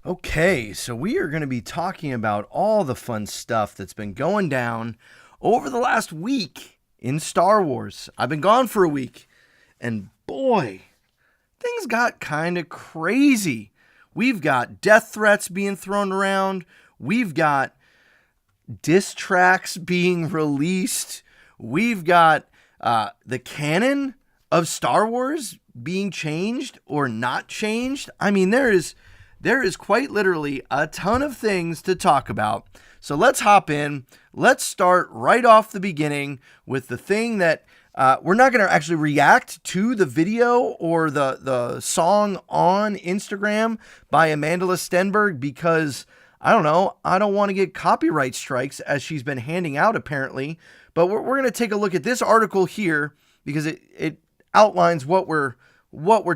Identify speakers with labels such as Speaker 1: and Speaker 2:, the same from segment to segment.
Speaker 1: Okay, so we are going to be talking about all the fun stuff that's been going down over the last week in Star Wars. I've been gone for a week, and boy, things got kind of crazy. We've got death threats being thrown around, we've got diss tracks being released, we've got the canon of Star Wars being changed or not changed. I mean, there is quite literally a ton of things to talk about. So let's hop in. Let's start right off the beginning with the thing that we're not going to actually react to the video or the song on Instagram by Amanda Stenberg because, I don't know, I don't want to get copyright strikes as she's been handing out apparently. But we're going to take a look at this article here because it outlines what we're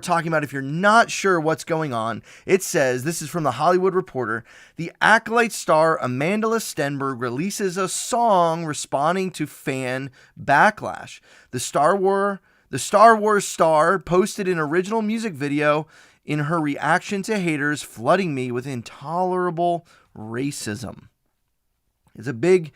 Speaker 1: talking about. If you're not sure what's going on, it says, this is from the Hollywood Reporter, the Acolyte star Amanda Stenberg releases a song responding to fan backlash. The Star Wars star posted an original music video in her reaction to haters flooding me with intolerable racism. It's a big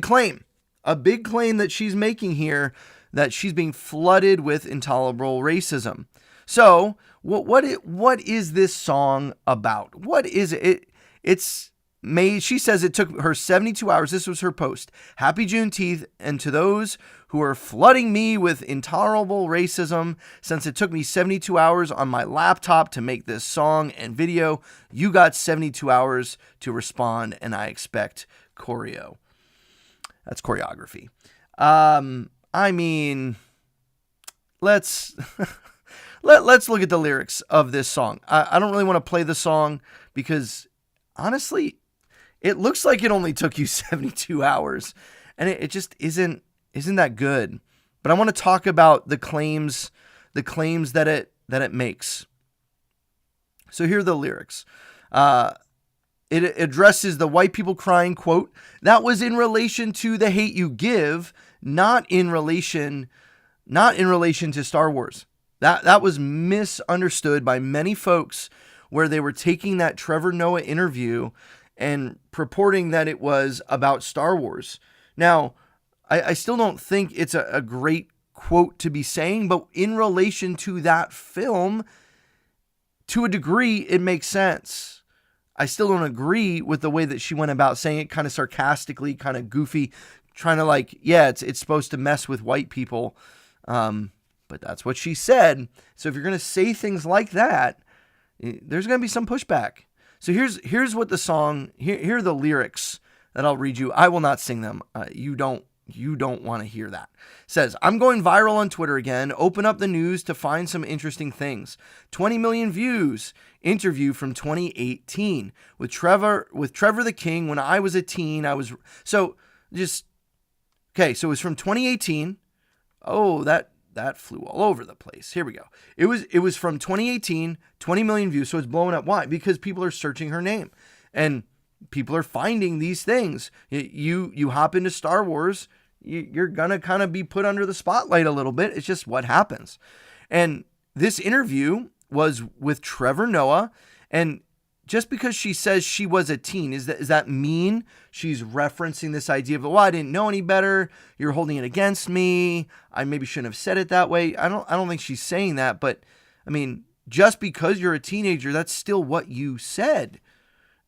Speaker 1: claim that she's making here, that she's being flooded with intolerable racism. So, what is this song about? What is it? It's made, she says it took her 72 hours. This was her post. Happy Juneteenth, and to those who are flooding me with intolerable racism, since it took me 72 hours on my laptop to make this song and video, you got 72 hours to respond, and I expect choreo. That's choreography. I mean, let's look at the lyrics of this song. I don't really want to play the song because, honestly, it looks like it only took you 72 hours, and it just isn't that good. But I want to talk about the claims that it makes. So here are the lyrics. It addresses the white people crying, quote, "That was in relation to the hate you give, not in relation to Star Wars." That was misunderstood by many folks, where they were taking that Trevor Noah interview and purporting that it was about Star Wars. Now, I still don't think it's a great quote to be saying, but in relation to that film, to a degree, it makes sense. I still don't agree with the way that she went about saying it, kind of sarcastically, kind of goofy, trying to it's supposed to mess with white people. But that's what she said. So if you're going to say things like that, there's going to be some pushback. So here's what the song, here are the lyrics that I'll read you. I will not sing them. You don't want to hear that. It says, "I'm going viral on Twitter again. Open up the news to find some interesting things. 20 million views. Interview from 2018 with Trevor the King. When I was a teen, so it was from 2018. Oh, that flew all over the place. Here we go. It was from 2018, 20 million views. So it's blowing up. Why? Because people are searching her name, and people are finding these things. You hop into Star Wars, you're gonna kind of be put under the spotlight a little bit. It's just what happens. And this interview was with Trevor Noah, and just because she says she was a teen, does that mean she's referencing this idea of, I didn't know any better, you're holding it against me, I maybe shouldn't have said it that way? I don't think she's saying that, but I mean, just because you're a teenager, that's still what you said.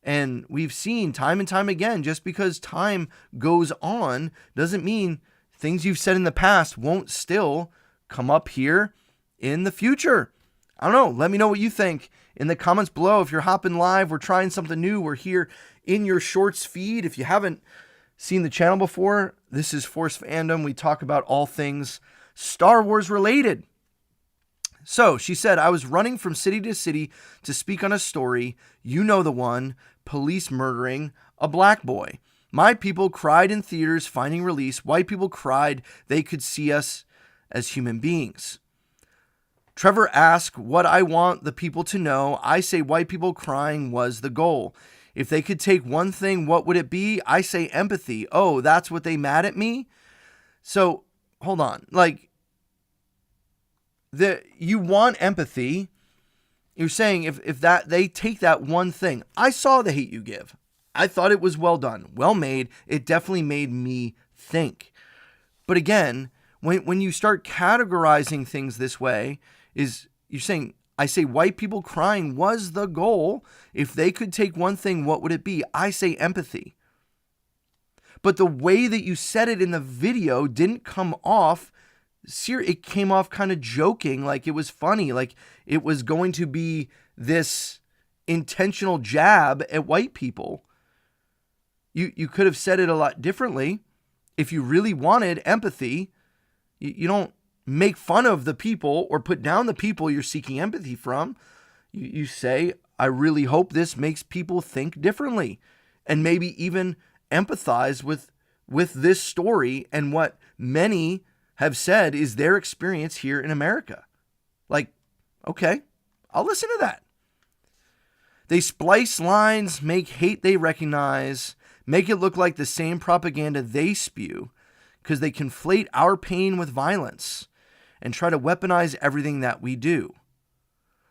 Speaker 1: And we've seen time and time again, just because time goes on doesn't mean things you've said in the past won't still come up here in the future. I don't know. Let me know what you think in the comments below. If you're hopping live, we're trying something new. We're here in your shorts feed. If you haven't seen the channel before, this is Force Fandom. We talk about all things Star Wars related. So she said, "I was running from city to city to speak on a story. You know the one, police murdering a black boy. My people cried in theaters finding release. White people cried they could see us as human beings. Trevor asked what I want the people to know. I say white people crying was the goal. If they could take one thing, what would it be? I say empathy. Oh, that's what they mad at me?" So hold on. You want empathy, You're saying if that they take that one thing, I saw The Hate U Give. I thought it was well done, well made. It definitely made me think. But again, when you start categorizing things this way, you're saying, I say white people crying was the goal. If they could take one thing, what would it be? I say empathy. But the way that you said it in the video didn't come off serious. It came off kind of joking, like it was funny, like it was going to be this intentional jab at white people. You could have said it a lot differently. If you really wanted empathy, you don't make fun of the people or put down the people you're seeking empathy from. You say, I really hope this makes people think differently and maybe even empathize with this story and what many have said is their experience here in America. Like, okay, I'll listen to that. They splice lines, make hate they recognize, make it look like the same propaganda they spew, because they conflate our pain with violence and try to weaponize everything that we do.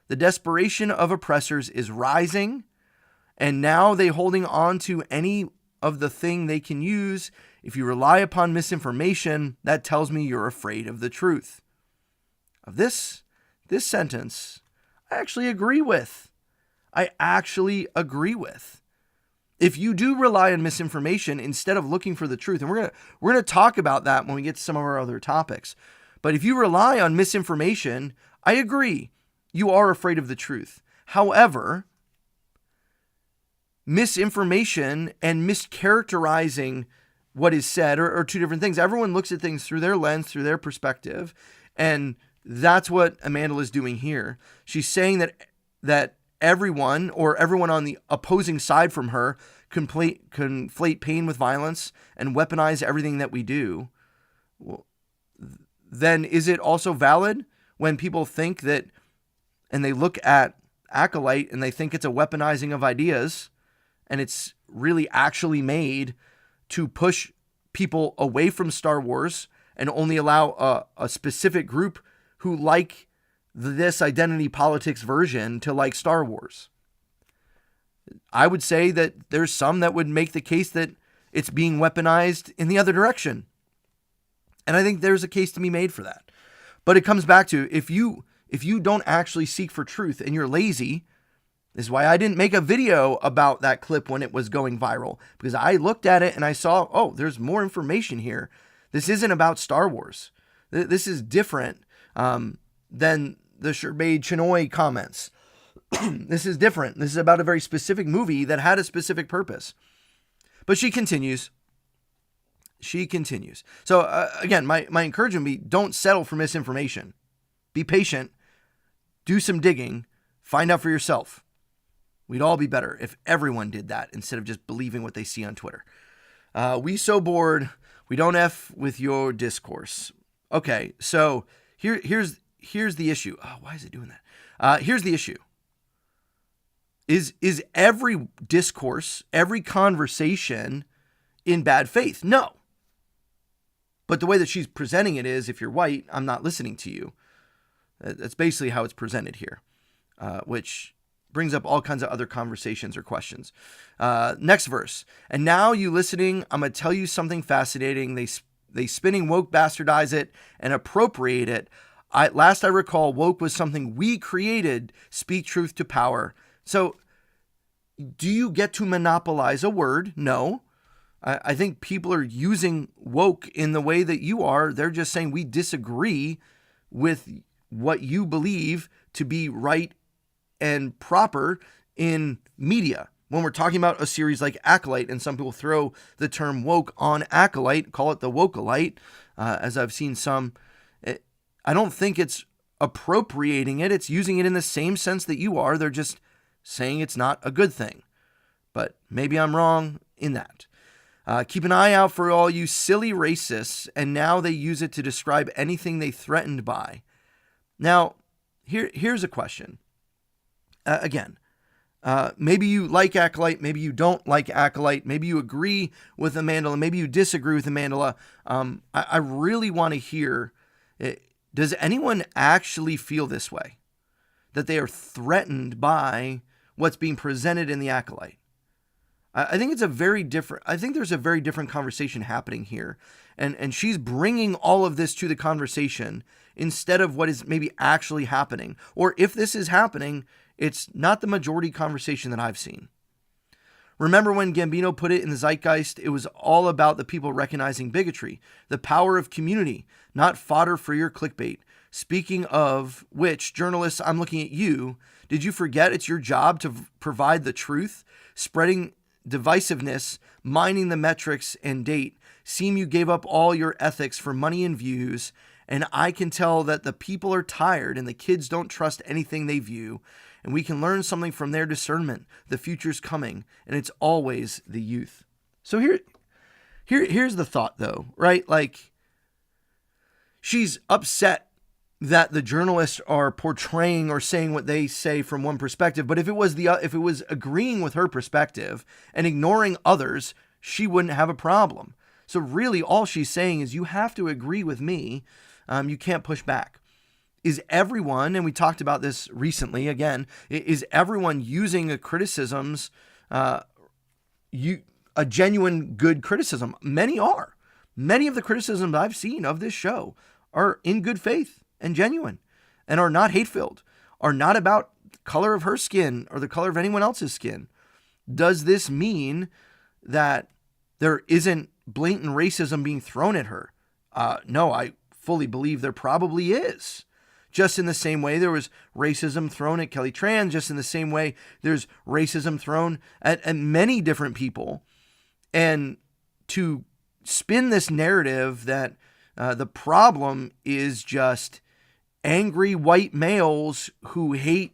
Speaker 1: The desperation of oppressors is rising, and now they holding on to any of the thing they can use. If you rely upon misinformation, that tells me you're afraid of the truth. Of this sentence, I actually agree with. If you do rely on misinformation instead of looking for the truth, and we're gonna talk about that when we get to some of our other topics, but if you rely on misinformation, I agree, you are afraid of the truth. However, misinformation and mischaracterizing what is said are two different things. Everyone looks at things through their lens, through their perspective, and that's what Amanda is doing here. She's saying that everyone on the opposing side from her conflate pain with violence and weaponize everything that we do. Well, then is it also valid when people think that, and they look at Acolyte and they think it's a weaponizing of ideas, and it's really actually made to push people away from Star Wars and only allow a specific group who like this identity politics version to like Star Wars? I would say that there's some that would make the case that it's being weaponized in the other direction. And I think there's a case to be made for that. But it comes back to, if you don't actually seek for truth and you're lazy, this is why I didn't make a video about that clip when it was going viral, because I looked at it and I saw, oh, there's more information here. This isn't about Star Wars. This is different than the Sherbaid Chinoy comments. This is different. This is about a very specific movie that had a specific purpose. But she continues. So again, my encouragement would be, don't settle for misinformation. Be patient. Do some digging. Find out for yourself. We'd all be better if everyone did that instead of just believing what they see on Twitter. We so bored. We don't F with your discourse. Okay, so here's the issue. Oh, why is it doing that? Here's the issue. Is every discourse, every conversation in bad faith? No. But the way that she's presenting it is, if you're white, I'm not listening to you. That's basically how it's presented here, which brings up all kinds of other conversations or questions. Next verse. And now you listening, I'm going to tell you something fascinating. They spinning woke bastardize it and appropriate it. Last I recall, woke was something we created. Speak truth to power. So do you get to monopolize a word? No. I think people are using woke in the way that you are. They're just saying we disagree with what you believe to be right and proper in media. When we're talking about a series like Acolyte, and some people throw the term woke on Acolyte, call it the wokealite, as I've seen some. I don't think it's appropriating it. It's using it in the same sense that you are. They're just saying it's not a good thing. But maybe I'm wrong in that. Keep an eye out for all you silly racists, and now they use it to describe anything they threatened by. Now, here's a question. Again, maybe you like Acolyte, maybe you don't like Acolyte, maybe you agree with Amandla, maybe you disagree with Amandla. I really want to hear, does anyone actually feel this way? that they are threatened by what's being presented in The Acolyte. I think there's a very different conversation happening here. And she's bringing all of this to the conversation instead of what is maybe actually happening. Or if this is happening, it's not the majority conversation that I've seen. Remember when Gambino put it in the zeitgeist, it was all about the people recognizing bigotry, the power of community, not fodder for your clickbait. Speaking of which, journalists, I'm looking at you. Did you forget it's your job to provide the truth? Spreading divisiveness, mining the metrics and date. Seem you gave up all your ethics for money and views, and I can tell that the people are tired and the kids don't trust anything they view, and we can learn something from their discernment. The future's coming, and it's always the youth. So here's the thought, though, right? Like, she's upset that the journalists are portraying or saying what they say from one perspective. But if it was agreeing with her perspective and ignoring others, she wouldn't have a problem. So really all she's saying is you have to agree with me. You can't push back. Is everyone, and we talked about this recently again, is everyone using a criticisms, a genuine good criticism? Many are. Many of the criticisms I've seen of this show are in good faith and genuine, and are not hate-filled, are not about the color of her skin or the color of anyone else's skin. Does this mean that there isn't blatant racism being thrown at her? No, I fully believe there probably is. Just in the same way there was racism thrown at Kelly Tran, just in the same way there's racism thrown at many different people. And to spin this narrative that the problem is just angry white males who hate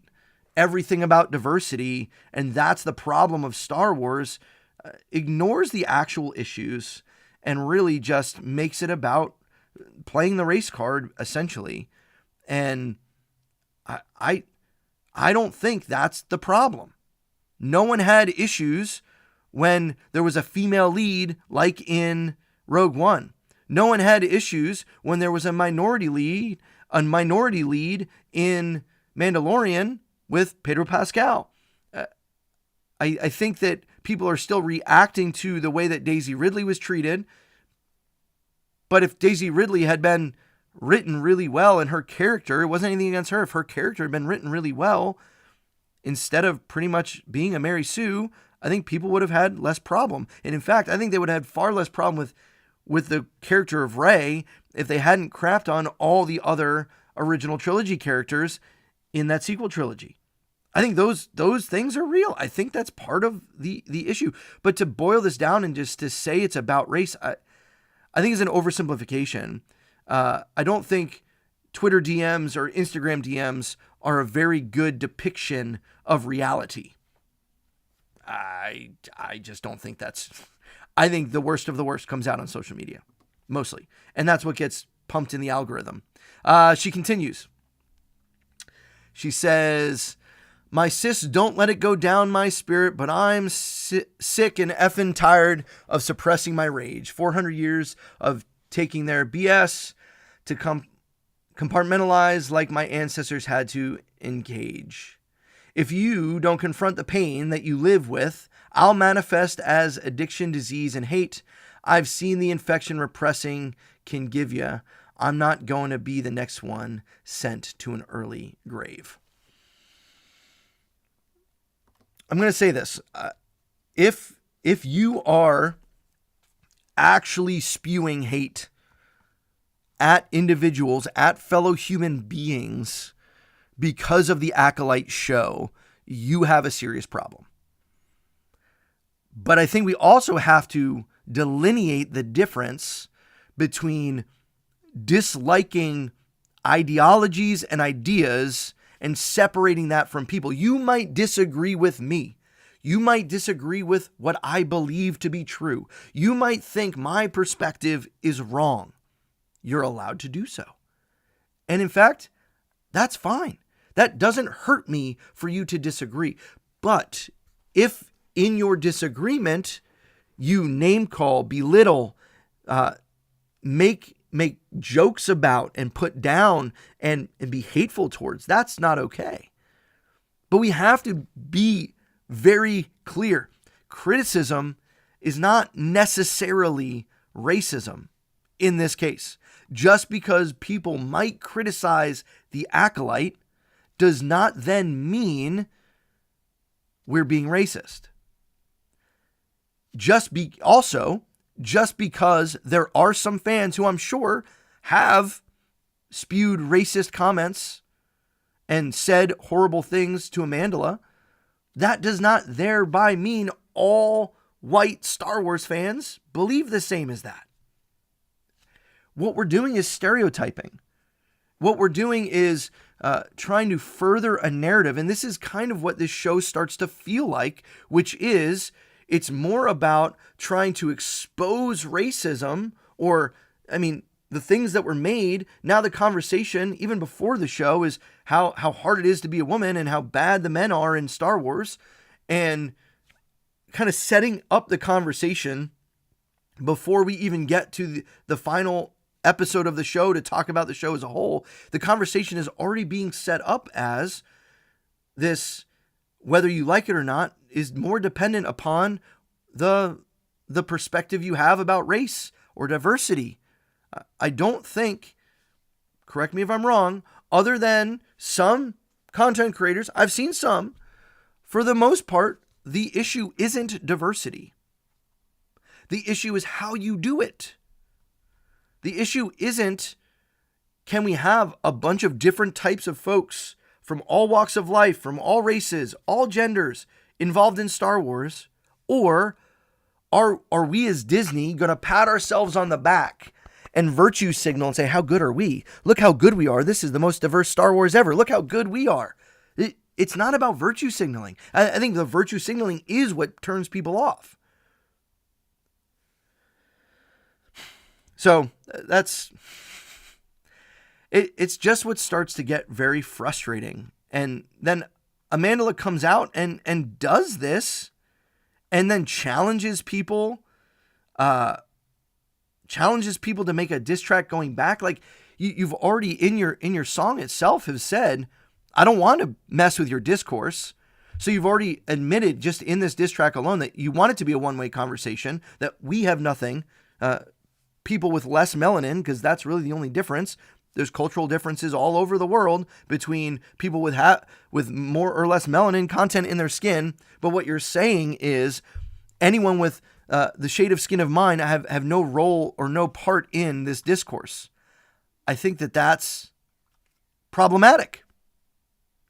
Speaker 1: everything about diversity, and that's the problem of Star Wars, ignores the actual issues and really just makes it about playing the race card, essentially. And I don't think that's the problem. No one had issues when there was a female lead like in Rogue One. No one had issues when there was a minority lead in Mandalorian with Pedro Pascal. I think that people are still reacting to the way that Daisy Ridley was treated. But if Daisy Ridley had been written really well and her character, it wasn't anything against her, if her character had been written really well, instead of pretty much being a Mary Sue, I think people would have had less problem. And in fact, I think they would have had far less problem with the character of Rey if they hadn't crapped on all the other original trilogy characters in that sequel trilogy. I think those things are real. I think that's part of the issue. But to boil this down and just to say it's about race, I think it's an oversimplification. I don't think Twitter DMs or Instagram DMs are a very good depiction of reality. I just don't think that's... I think the worst of the worst comes out on social media, mostly. And that's what gets pumped in the algorithm. She continues. She says, my sis, don't let it go down my spirit, but I'm sick and effing tired of suppressing my rage. 400 years of taking their BS to compartmentalize like my ancestors had to engage. If you don't confront the pain that you live with, I'll manifest as addiction, disease, and hate. I've seen the infection repressing can give you. I'm not going to be the next one sent to an early grave. I'm going to say this. If you are actually spewing hate at individuals, at fellow human beings, because of the Acolyte show, you have a serious problem. But I think we also have to delineate the difference between disliking ideologies and ideas and separating that from people. You might disagree with me. You might disagree with what I believe to be true. You might think my perspective is wrong. You're allowed to do so. And in fact, that's fine. That doesn't hurt me for you to disagree. But if in your disagreement, you name call, belittle, make jokes about and put down and be hateful towards, that's not okay. But we have to be very clear. Criticism is not necessarily racism in this case. Just because people might criticize the acolyte does not then mean we're being racist. Just because there are some fans who I'm sure have spewed racist comments and said horrible things to Amandla, that does not thereby mean all white Star Wars fans believe the same as that. What we're doing is stereotyping. What we're doing is trying to further a narrative. And this is kind of what this show starts to feel like, which is it's more about trying to expose racism the things that were made. Now the conversation, even before the show, is how hard it is to be a woman and how bad the men are in Star Wars, and kind of setting up the conversation before we even get to the final episode of the show to talk about the show as a whole. The conversation is already being set up as this, whether you like it or not, is more dependent upon the perspective you have about race or diversity. I don't think, correct me if I'm wrong, other than some content creators, I've seen some, for the most part, the issue isn't diversity. The issue is how you do it. The issue isn't, can we have a bunch of different types of folks from all walks of life, from all races, all genders involved in Star Wars? Or are we as Disney going to pat ourselves on the back and virtue signal and say, how good are we? Look how good we are. This is the most diverse Star Wars ever. Look how good we are. It's not about virtue signaling. I think the virtue signaling is what turns people off. So it's just what starts to get very frustrating. And then Amandla comes out and does this, and then challenges people to make a diss track going back. Like you've already in your song itself have said, I don't want to mess with your discourse. So you've already admitted just in this diss track alone that you want it to be a one-way conversation, that we have nothing, people with less melanin, because that's really the only difference. There's cultural differences all over the world between people with more or less melanin content in their skin. But what you're saying is anyone with the shade of skin of mine have no role or no part in this discourse. I think that's problematic.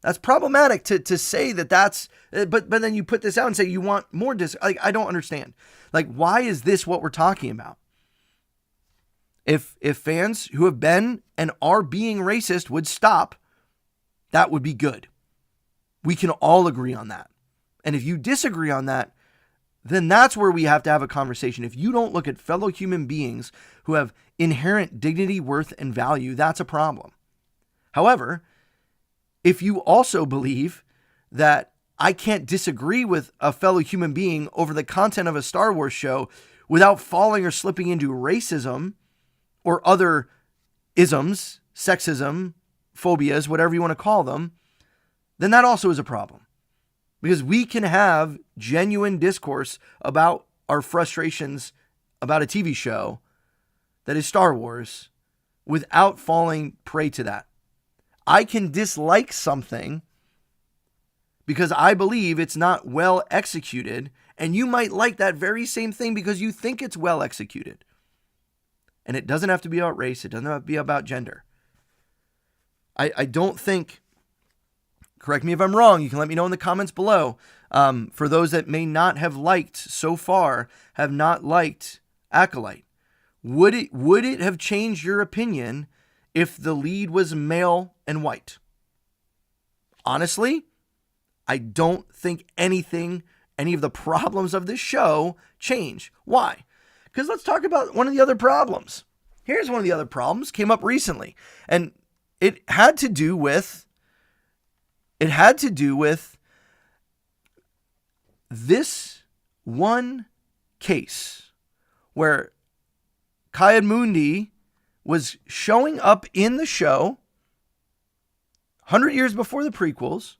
Speaker 1: That's problematic to say that's, but then you put this out and say you want more like, I don't understand. Like, why is this what we're talking about? If fans who have been and are being racist would stop, that would be good. We can all agree on that. And if you disagree on that, then that's where we have to have a conversation. If you don't look at fellow human beings who have inherent dignity, worth, and value, that's a problem. However, if you also believe that I can't disagree with a fellow human being over the content of a Star Wars show without falling or slipping into racism or other isms, sexism, phobias, whatever you want to call them, then that also is a problem. Because we can have genuine discourse about our frustrations about a TV show that is Star Wars without falling prey to that. I can dislike something because I believe it's not well executed, and you might like that very same thing because you think it's well executed. And it doesn't have to be about race. It doesn't have to be about gender. I don't think, correct me if I'm wrong, you can let me know in the comments below. For those that may not have liked so far, have not liked Acolyte, would it have changed your opinion if the lead was male and white? Honestly, I don't think any of the problems of this show change. Why? Because let's talk about one of the other problems. Here's one of the other problems, came up recently. And it had to do with this one case where Ki-Adi-Mundi was showing up in the show 100 years before the prequels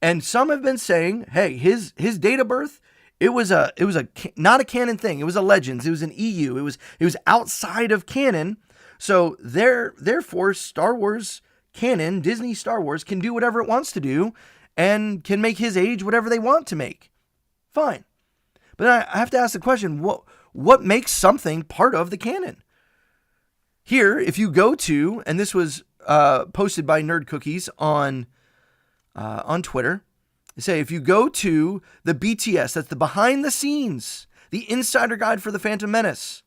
Speaker 1: And some have been saying, hey, his date of birth, it was not a canon thing. It was a Legends. It was an EU. It was outside of canon. So therefore, Star Wars canon, Disney Star Wars, can do whatever it wants to do and can make his age whatever they want to make. Fine. But I have to ask the question, what makes something part of the canon? Here, if you go to, and this was posted by Nerd Cookies on Twitter, they say if you go to the BTS, that's the behind the scenes, the insider guide for the Phantom Menace,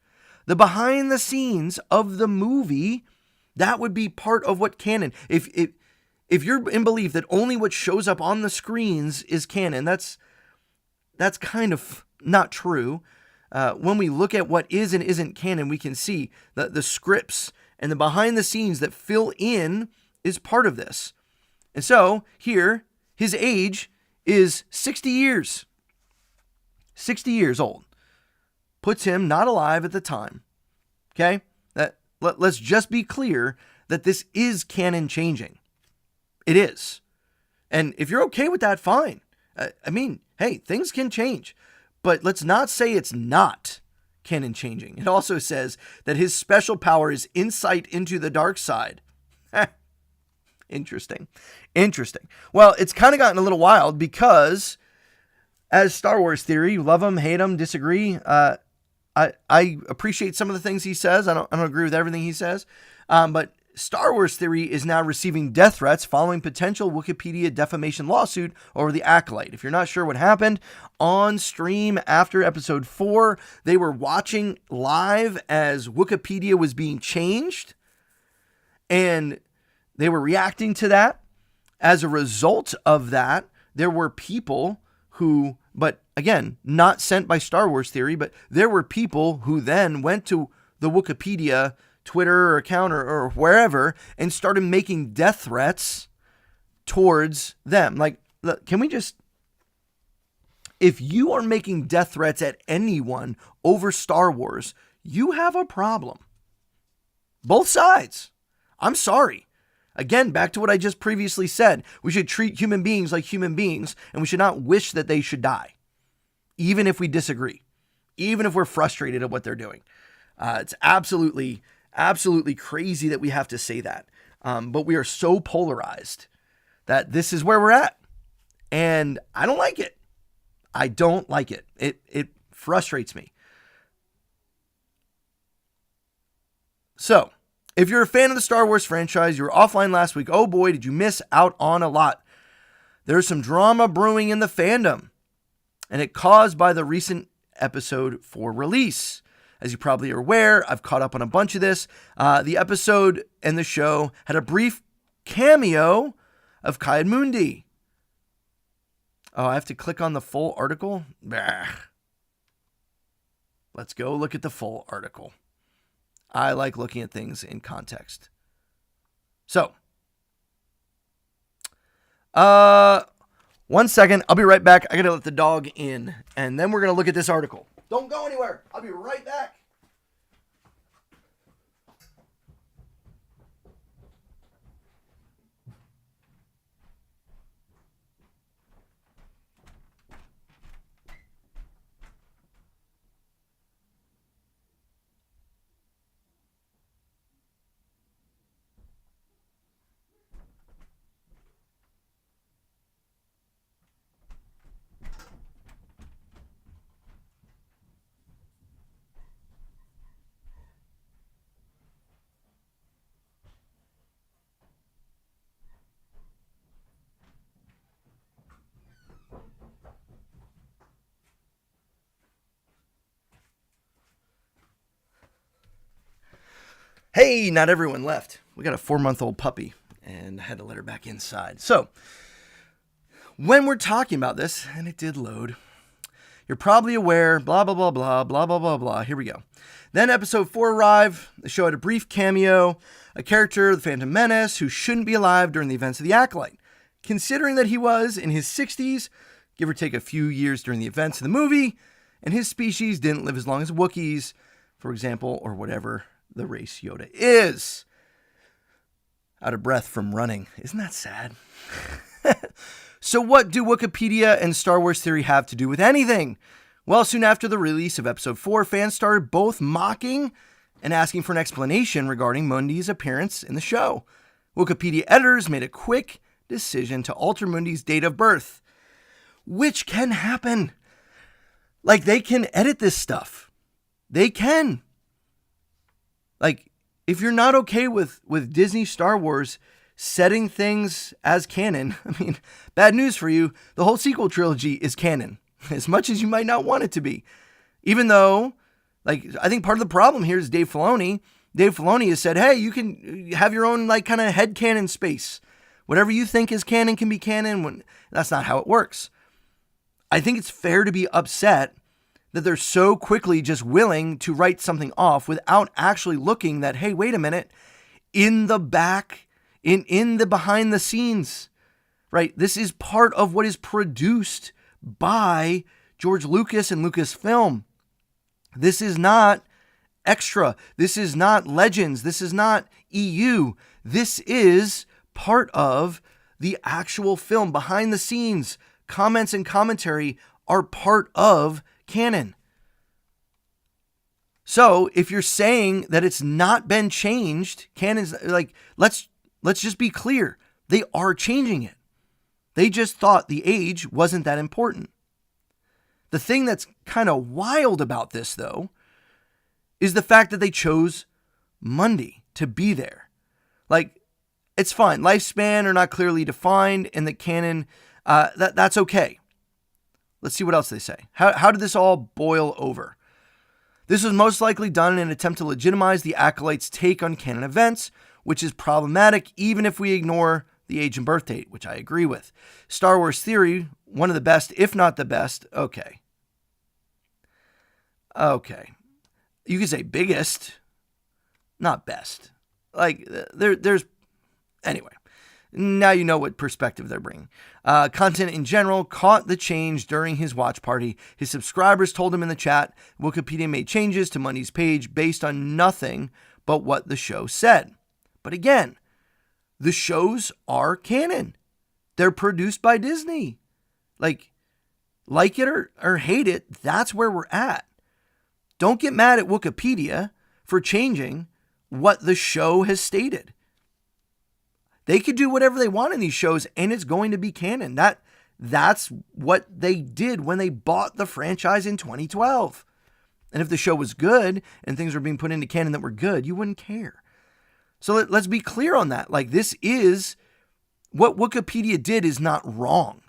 Speaker 1: the behind the scenes of the movie, that would be part of what canon. If you're in belief that only what shows up on the screens is canon, that's kind of not true. When we look at what is and isn't canon, we can see that the scripts and the behind the scenes that fill in is part of this. And so here, his age is 60 years. 60 years old. Puts him not alive at the time. Okay? Let's just be clear that this is canon changing. It is. And if you're okay with that, fine. I mean, hey, things can change. But let's not say it's not canon changing. It also says that his special power is insight into the dark side. Interesting. Well, it's kind of gotten a little wild because as Star Wars theory, love him, hate him, disagree. I appreciate some of the things he says. I don't agree with everything he says. But Star Wars theory is now receiving death threats following potential Wikipedia defamation lawsuit over The Acolyte. If you're not sure what happened, on stream after episode 4, they were watching live as Wikipedia was being changed, and they were reacting to that. As a result of that, there were people who, but again, not sent by Star Wars theory, but there were people who then went to the Wikipedia Twitter account or wherever and started making death threats towards them. Like, look, can we just, if you are making death threats at anyone over Star Wars, you have a problem. Both sides. I'm sorry. Again, back to what I just previously said. We should treat human beings like human beings, and we should not wish that they should die, even if we disagree, even if we're frustrated at what they're doing. It's absolutely crazy that we have to say that. But we are so polarized that this is where we're at. And I don't like it. I don't like it. It frustrates me. So, if you're a fan of the Star Wars franchise, you were offline last week, oh boy, did you miss out on a lot. There's some drama brewing in the fandom, and it caused by the recent episode 4 release. As you probably are aware, I've caught up on a bunch of this. The episode and the show had a brief cameo of Ki-Adi-Mundi. Oh, I have to click on the full article? Bah. Let's go look at the full article. I like looking at things in context. So, 1 second. I'll be right back. I got to let the dog in, and then we're going to look at this article. Don't go anywhere. I'll be right back. Hey, not everyone left. We got a 4-month-old puppy and I had to let her back inside. So, when we're talking about this, and it did load, you're probably aware, blah, blah, blah, blah, blah, blah, blah, blah. Here we go. Then episode 4 arrived. The show had a brief cameo, a character, the Phantom Menace, who shouldn't be alive during the events of The Acolyte. Considering that he was in his 60s, give or take a few years during the events of the movie, and his species didn't live as long as Wookiees, for example, or whatever the race Yoda is. Out of breath from running. Isn't that sad? So what do Wikipedia and Star Wars Theory have to do with anything? Well, soon after the release of Episode 4, fans started both mocking and asking for an explanation regarding Mundi's appearance in the show. Wikipedia editors made a quick decision to alter Mundi's date of birth, which can happen. Like, they can edit this stuff. They can. Like, if you're not okay with Disney Star Wars setting things as canon, I mean, bad news for you, the whole sequel trilogy is canon, as much as you might not want it to be. Even though, like, I think part of the problem here is Dave Filoni. Dave Filoni has said, hey, you can have your own, like, kind of headcanon space. Whatever you think is canon can be canon. When that's not how it works. I think it's fair to be upset that they're so quickly just willing to write something off without actually looking that, hey, wait a minute, in the back, in the behind the scenes, right? This is part of what is produced by George Lucas and Lucasfilm. This is not extra. This is not Legends. This is not EU. This is part of the actual film. Behind the scenes, comments and commentary are part of canon. So if you're saying that it's not been changed, canon's like, let's just be clear. They are changing it. They just thought the age wasn't that important. The thing that's kind of wild about this, though, is the fact that they chose Mundi to be there. Like, it's fine. Lifespan are not clearly defined in the canon. That's okay. Let's see what else they say. How did this all boil over? This was most likely done in an attempt to legitimize the Acolytes' take on canon events, which is problematic even if we ignore the age and birth date, which I agree with. Star Wars Theory, one of the best, if not the best. Okay. You could say biggest, not best. Like, there's... Anyway, now you know what perspective they're bringing. Content in general caught the change during his watch party. His subscribers told him in the chat, Wikipedia made changes to Mundi's page based on nothing but what the show said. But again, the shows are canon. They're produced by Disney. Like it or hate it, that's where we're at. Don't get mad at Wikipedia for changing what the show has stated. They could do whatever they want in these shows, and it's going to be canon. That's what they did when they bought the franchise in 2012. And if the show was good and things were being put into canon that were good, you wouldn't care. So let's be clear on that. Like, this is what Wikipedia did is not wrong.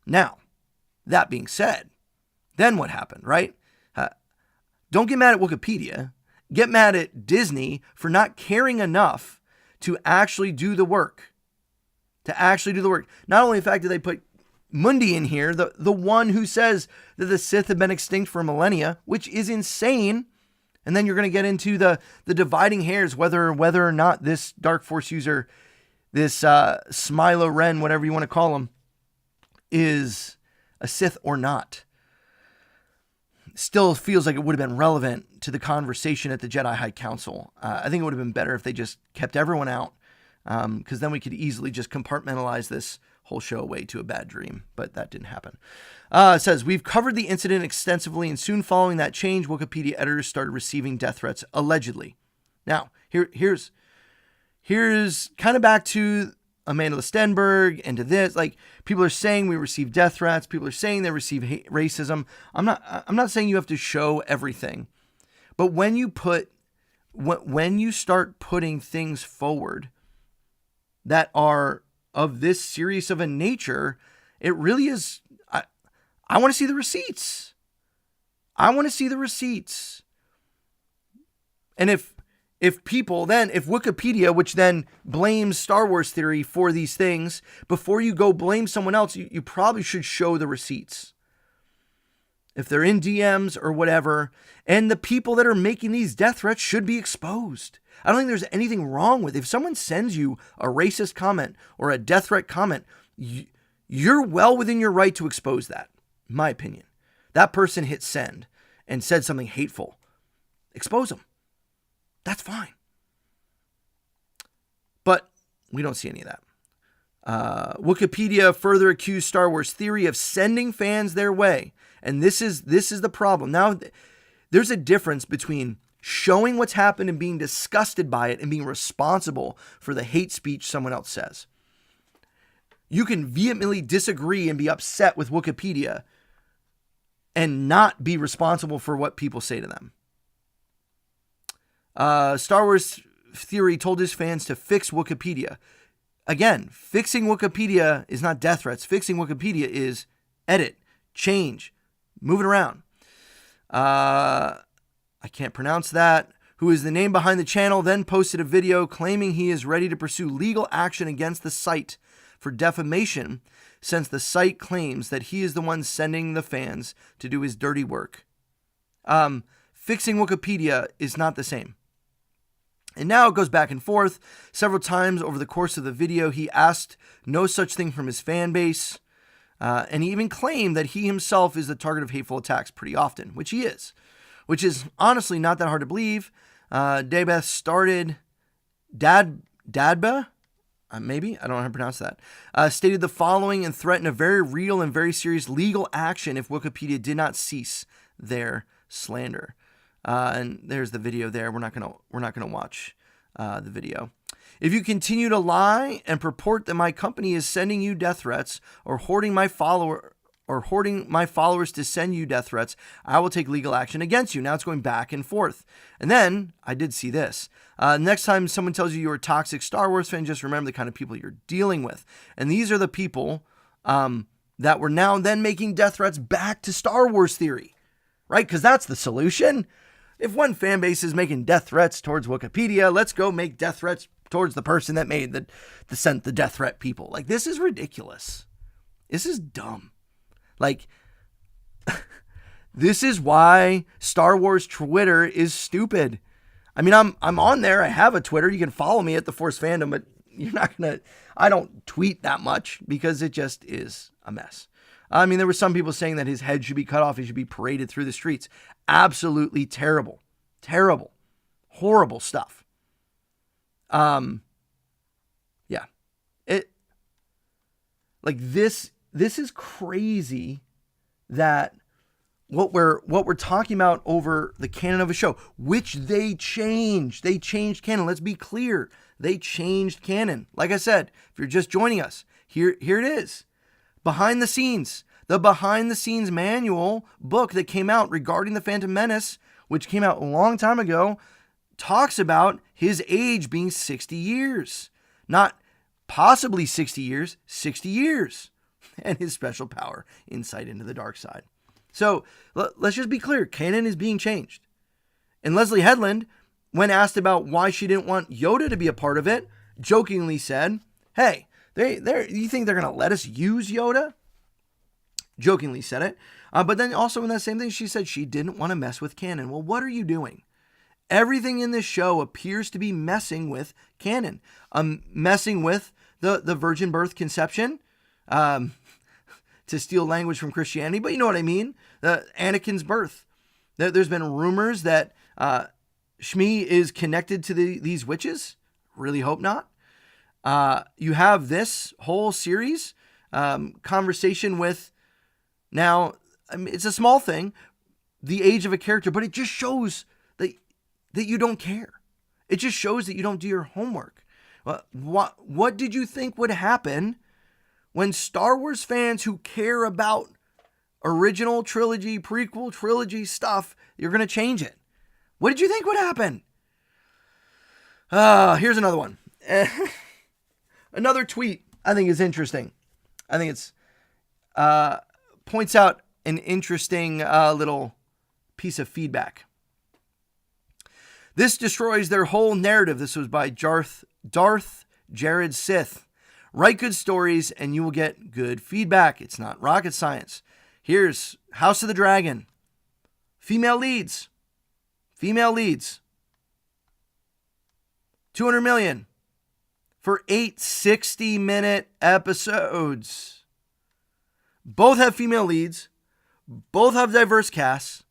Speaker 1: Now, that being said, then what happened, right? Don't get mad at Wikipedia. Get mad at Disney for not caring enough to actually do the work. Not only the fact that they put Mundi in here, the one who says that the Sith have been extinct for millennia, which is insane. And then you're going to get into the dividing hairs, whether or not this Dark Force user, this Smilo Ren, whatever you want to call him, is a Sith or not. Still feels like it would have been relevant to the conversation at the Jedi High Council. I think it would have been better if they just kept everyone out, because then we could easily just compartmentalize this whole show away to a bad dream, but that didn't happen. It says, we've covered the incident extensively, and soon following that change, Wikipedia editors started receiving death threats, allegedly. Now, here's kind of back to Amanda Stenberg and to this. Like, people are saying we receive death threats. People are saying they receive racism. I'm not saying you have to show everything, but when you start putting things forward that are of this serious of a nature, it really is. I want to see the receipts. And if Wikipedia, which then blames Star Wars Theory for these things, before you go blame someone else, you probably should show the receipts. If they're in DMs or whatever, and the people that are making these death threats should be exposed. I don't think there's anything wrong with, if someone sends you a racist comment or a death threat comment, you're well within your right to expose that, in my opinion. That person hit send and said something hateful. Expose them. That's fine. But we don't see any of that. Wikipedia further accused Star Wars Theory of sending fans their way. And this is the problem. Now, there's a difference between showing what's happened and being disgusted by it and being responsible for the hate speech someone else says. You can vehemently disagree and be upset with Wikipedia and not be responsible for what people say to them. Star Wars Theory told his fans to fix Wikipedia. Again, fixing Wikipedia is not death threats. Fixing Wikipedia is edit, change, move it around. I can't pronounce that. Who is the name behind the channel, then posted a video claiming he is ready to pursue legal action against the site for defamation, since the site claims that he is the one sending the fans to do his dirty work. Fixing Wikipedia is not the same. And now it goes back and forth. Several times over the course of the video, he asked no such thing from his fan base. And he even claimed that he himself is the target of hateful attacks pretty often, which he is. Which is honestly not that hard to believe. Dabeth started Dadba, maybe, I don't know how to pronounce that, stated the following and threatened a very real and very serious legal action if Wikipedia did not cease their slander. And there's the video there. We're not gonna watch the video. If you continue to lie and purport that my company is sending you death threats or hoarding my followers to send you death threats, I will take legal action against you. Now it's going back and forth. And then I did see this. Next time someone tells you you're a toxic Star Wars fan, just remember the kind of people you're dealing with. And these are the people that were now then making death threats back to Star Wars Theory, right? Because that's the solution. If one fan base is making death threats towards Wikipedia, let's go make death threats towards the person that made sent the death threat people. Like, this is ridiculous. This is dumb. Like, this is why Star Wars Twitter is stupid. I mean, I'm on there. I have a Twitter. You can follow me at The Force Fandom, but I don't tweet that much because it just is a mess. I mean, there were some people saying that his head should be cut off. He should be paraded through the streets. Absolutely terrible. Terrible. Horrible stuff. Yeah. This is crazy that what we're talking about over the canon of a show, which they changed. They changed canon. Let's be clear. They changed canon. Like I said, if you're just joining us, here it is. Behind the scenes. The behind the scenes manual book that came out regarding the Phantom Menace, which came out a long time ago, talks about his age being 60 years. Not possibly 60 years, 60 years. And his special power, insight into the dark side. So let's just be clear. Canon is being changed. And Leslie Headland, when asked about why she didn't want Yoda to be a part of it, jokingly said, hey, you think they're going to let us use Yoda? Jokingly said it. But then also in that same thing, she said she didn't want to mess with canon. Well, what are you doing? Everything in this show appears to be messing with canon. Messing with the virgin birth conception. To steal language from Christianity, but you know what I mean? Anakin's birth. There's been rumors that Shmi is connected to these witches. Really hope not. You have this whole series conversation with, now, I mean, it's a small thing, the age of a character, but it just shows that you don't care. It just shows that you don't do your homework. What did you think would happen when Star Wars fans who care about original trilogy, prequel trilogy stuff, you're going to change it? What did you think would happen? Here's another one. Another tweet I think is interesting. I think it's points out an interesting little piece of feedback. This destroys their whole narrative. This was by Darth Jared Sith. Write good stories and you will get good feedback. It's not rocket science. Here's House of the Dragon. Female leads. 200 million for 8 60-minute episodes. Both have female leads. Both have diverse casts.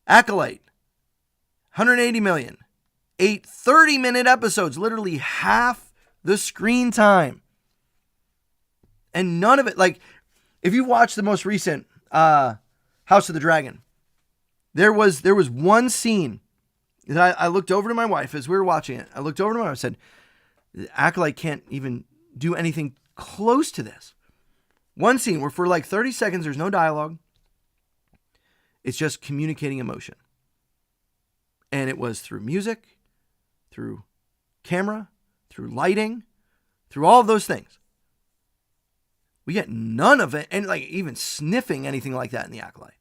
Speaker 1: Acolyte, 180 million. 8 30-minute episodes, literally half the screen time. And none of it, like, if you watch the most recent House of the Dragon, there was one scene that I looked over to my wife as we were watching it. I looked over to my wife and said, the Acolyte can't even do anything close to this. One scene where for like 30 seconds, there's no dialogue. It's just communicating emotion. And it was through music, through camera, through lighting, through all of those things. We get none of it, and like even sniffing anything like that in the Acolyte.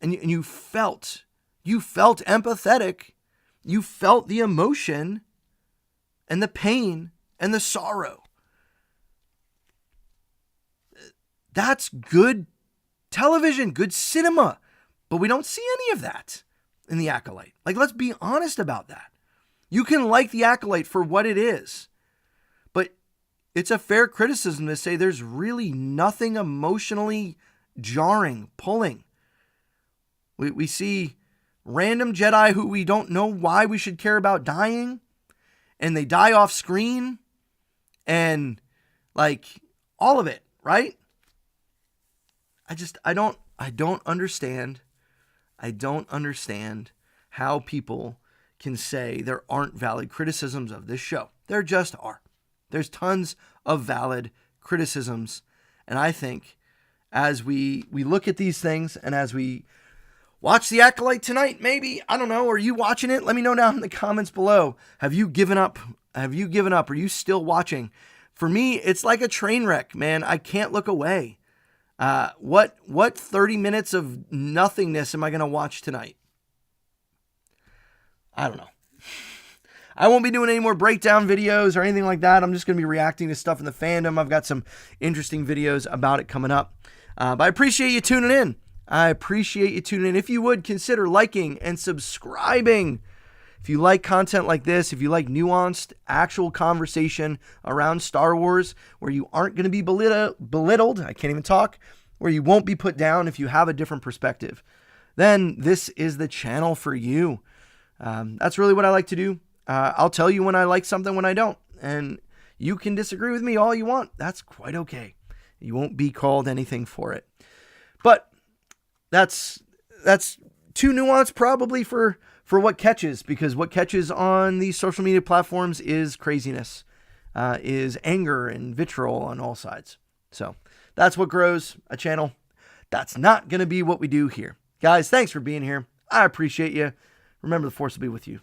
Speaker 1: And you felt empathetic. You felt the emotion and the pain and the sorrow. That's good television, good cinema. But we don't see any of that in the Acolyte. Like, let's be honest about that. You can like the Acolyte for what it is, but it's a fair criticism to say there's really nothing emotionally jarring, pulling. We see random Jedi who we don't know why we should care about dying, and they die off screen, and like all of it, right? I don't understand. I don't understand how people can say there aren't valid criticisms of this show. There just are. There's tons of valid criticisms. And I think as we look at these things and as we watch The Acolyte tonight, maybe, I don't know, are you watching it? Let me know down in the comments below. Have you given up? Have you given up? Are you still watching? For me, it's like a train wreck, man. I can't look away. What 30 minutes of nothingness am I going to watch tonight? I don't know. I won't be doing any more breakdown videos or anything like that. I'm just going to be reacting to stuff in the fandom. I've got some interesting videos about it coming up. But I appreciate you tuning in. If you would, consider liking and subscribing. If you like content like this, if you like nuanced, actual conversation around Star Wars, where you aren't going to be belittled, I can't even talk, where you won't be put down if you have a different perspective, then this is the channel for you. That's really what I like to do. I'll tell you when I like something, when I don't. And you can disagree with me all you want. That's quite okay. You won't be called anything for it. But that's too nuanced probably for what catches, because what catches on these social media platforms is craziness, is anger and vitriol on all sides. So that's what grows a channel. That's not going to be what we do here. Guys, thanks for being here. I appreciate you. Remember, the Force will be with you.